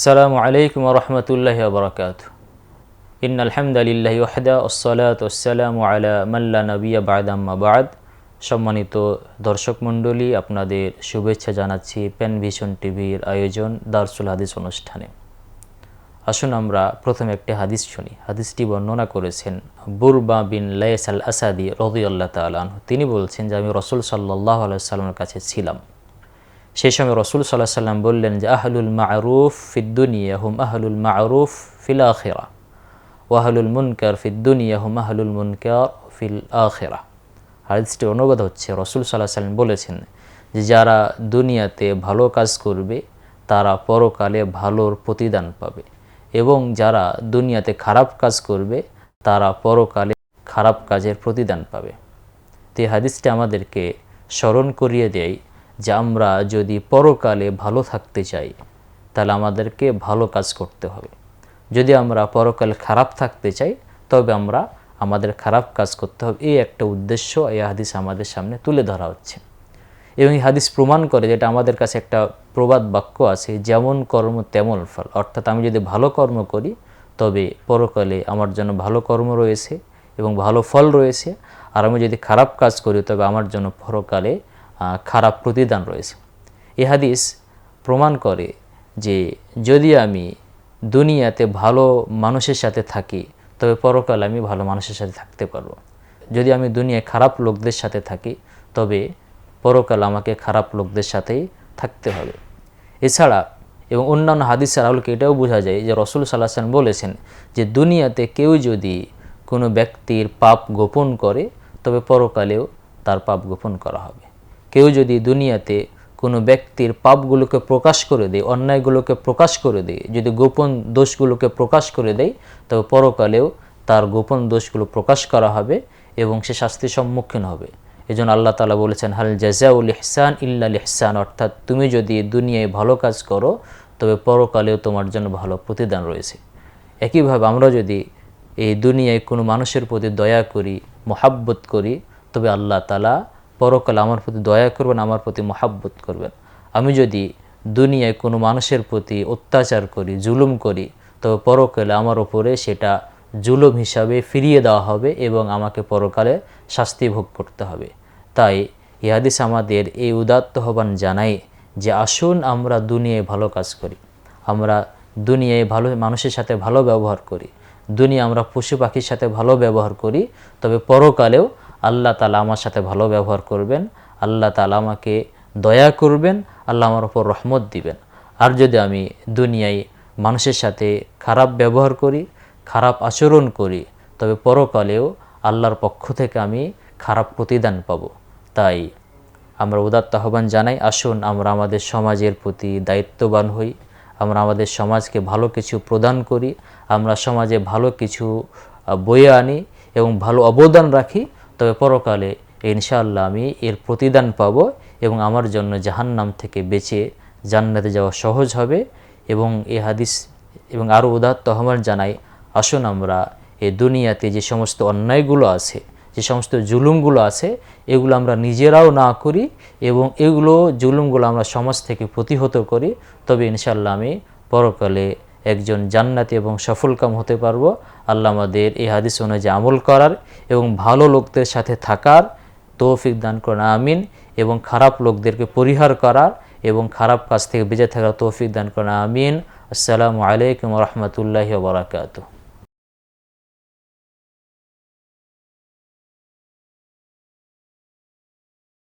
আসসালামু আলাইকুম ওয়া রাহমাতুল্লাহি ওয়া বারাকাতুহু। ইন্নাল হামদালিল্লাহি ওয়াহদা ওয়াসসালাতু ওয়াসসালামু আলা মান লা নাবিয়্যা বা'দা আম্মা বা'দ। সম্মানিত দর্শক মণ্ডলী, আপনাদের শুভেচ্ছা জানাচ্ছি পেনভিশন টিভির আয়োজন দারসুল হাদিস অনুষ্ঠানে। আসুন আমরা প্রথমে একটি হাদিস শুনি। হাদিসটি বর্ণনা করেছেন বুরবা বিন লাইস আল আসাদি রাদিয়াল্লাহু তাআলা আনহু। তিনি বলছেন যে আমি রাসূল সাল্লাল্লাহু আলাইহি ওয়াসাল্লামের কাছে ছিলাম। সেই সময় রাসূল সাল্লাল্লাহু আলাইহি ওয়াসাল্লাম বললেন যে আহলুল মা'রুফ ফিদ দুনিয়া হুম আহলুল মা'রুফ ফিল আখিরাহ ওয়া আহলুল মুনকার ফিদ দুনিয়া হুম আহলুল মুনকার ফিল আখিরাহ। হাদিসটির অনুবাদ হচ্ছে, রাসূল সাল্লাল্লাহু আলাইহি ওয়াসাল্লাম বলেছেন যে যারা দুনিয়াতে ভালো কাজ করবে তারা পরকালে ভালোর প্রতিদান পাবে, এবং যারা দুনিয়াতে খারাপ কাজ করবে তারা পরকালে খারাপ কাজের প্রতিদান পাবে। তো এই হাদিসটি আমাদেরকে স্মরণ করিয়ে দেয় যে আমরা যদি পরকালে ভালো থাকতে চাই তাহলে আমাদেরকে ভালো কাজ করতে হবে। যদি আমরা পরকালে খারাপ থাকতে চাই তবে আমরা আমাদের খারাপ কাজ করতে হবে। এই একটা উদ্দেশ্য এই হাদিস আমাদের সামনে তুলে ধরা হচ্ছে। এবং এই হাদিস প্রমাণ করে, যেটা আমাদের কাছে একটা প্রবাদ বাক্য আছে, যেমন কর্ম তেমন ফল। অর্থাৎ আমি যদি ভালো কর্ম করি তবে পরকালে আমার জন্য ভালো কর্ম রয়েছে এবং ভালো ফল রয়েছে, আর আমি যদি খারাপ কাজ করি তবে আমার জন্য পরকালে খারাপ প্রতিদান রয়েছে। এই হাদিস প্রমাণ করে যে যদি আমি দুনিয়াতে ভালো মানুষের সাথে থাকি তবে পরকালে আমি ভালো মানুষের সাথে থাকতে পারবো। যদি আমি দুনিয়ায় খারাপ লোকদের সাথে থাকি তবে পরকাল আমাকে খারাপ লোকদের সাথেই থাকতে হবে। এছাড়া এবং অন্যান্য হাদিসের আলোকে এটাও বোঝা যায় যে রাসূল সাল্লাল্লাহু আলাইহি ওয়াসাল্লাম বলেছেন যে দুনিয়াতে কেউ যদি কোনো ব্যক্তির পাপ গোপন করে তবে পরকালেও তার পাপ গোপন করা হবে। কেউ যদি দুনিয়াতে কোনো ব্যক্তির পাপগুলোকে প্রকাশ করে দেয়, অন্যায়গুলোকে প্রকাশ করে দেয়, যদি গোপন দোষগুলোকে প্রকাশ করে দেয় তবে পরকালেও তার গোপন দোষগুলো প্রকাশ করা হবে এবং সে শাস্তির সম্মুখীন হবে। এজন্য আল্লাহ তাআলা বলেছেন হাল জাযাউল ইহসান ইল্লাল ইহসান, অর্থাৎ তুমি যদি দুনিয়ায় ভালো কাজ করো তবে পরকালেও তোমার জন্য ভালো প্রতিদান রয়েছে। একইভাবে আমরা যদি এই দুনিয়ায় কোনো মানুষের প্রতি দয়া করি, মহাব্বত করি, তবে আল্লাহ তাআলা পরকালে আমার প্রতি দয়া করবেন, আমার প্রতি মহাব্বত করবেন। আমি যদি দুনিয়ায় কোনো মানুষের প্রতি অত্যাচার করি, জুলুম করি, তবে পরকালে আমার ওপরে সেটা জুলুম হিসাবে ফিরিয়ে দেওয়া হবে এবং আমাকে পরকালে শাস্তি ভোগ করতে হবে। তাই এই হাদিস আমাদের এই উদাত্ত আহ্বান জানাই যে আসুন আমরা দুনিয়ায় ভালো কাজ করি, আমরা দুনিয়ায় ভালো মানুষের সাথে ভালো ব্যবহার করি, দুনিয়া আমরা পশু পাখির সাথে ভালো ব্যবহার করি, তবে পরকালেও আল্লাহ তাআলা আমার সাথে ভালো ব্যবহার করবেন, আল্লাহ তাআলা আমাকে দয়া করবেন, আল্লাহ আমার ওপর রহমত দিবেন। আর যদি আমি দুনিয়ায় মানুষের সাথে খারাপ ব্যবহার করি, খারাপ আচরণ করি, তবে পরকালেও আল্লাহর পক্ষ থেকে আমি খারাপ প্রতিদান পাব। তাই আমরা উদাত্ত আহ্বান জানাই, আসুন আমরা আমাদের সমাজের প্রতি দায়িত্ববান হই, আমরা আমাদের সমাজকে ভালো কিছু প্রদান করি, আমরা সমাজে ভালো কিছু বয়ে আনি এবং ভালো অবদান রাখি, তবে পরকালে ইনশাআল্লাহ আমি এর প্রতিদান পাব এবং আমার জন্য জাহান্নাম থেকে বেঁচে জান্নাতে যাওয়া সহজ হবে। এবং এই হাদিস এবং আরও উদাত্ত আহ্বান জানাই, আসুন আমরা এই দুনিয়াতে যে সমস্ত অন্যায়গুলো আছে, যে সমস্ত জুলুমগুলো আছে, এগুলো আমরা নিজেরাও না করি এবং এগুলো জুলুমগুলো আমরা সমাজ থেকে প্রতিহত করি, তবে ইনশাআল্লাহ আমি পরকালে একজন জান্নাতি এবং সফলকাম হতে পারবো। আল্লাহ আমাদের এই হাদিস অনুযায়ী আমল করার এবং ভালো লোকদের সাথে থাকার তৌফিক দান করুন, আমিন। এবং খারাপ লোকদেরকে পরিহার করার এবং খারাপ কাজ থেকে বেঁচে থাকার তৌফিক দান করুন, আমিন। আসসালামু আলাইকুম ওয়া রাহমাতুল্লাহি ওয়া বারাকাতুহু।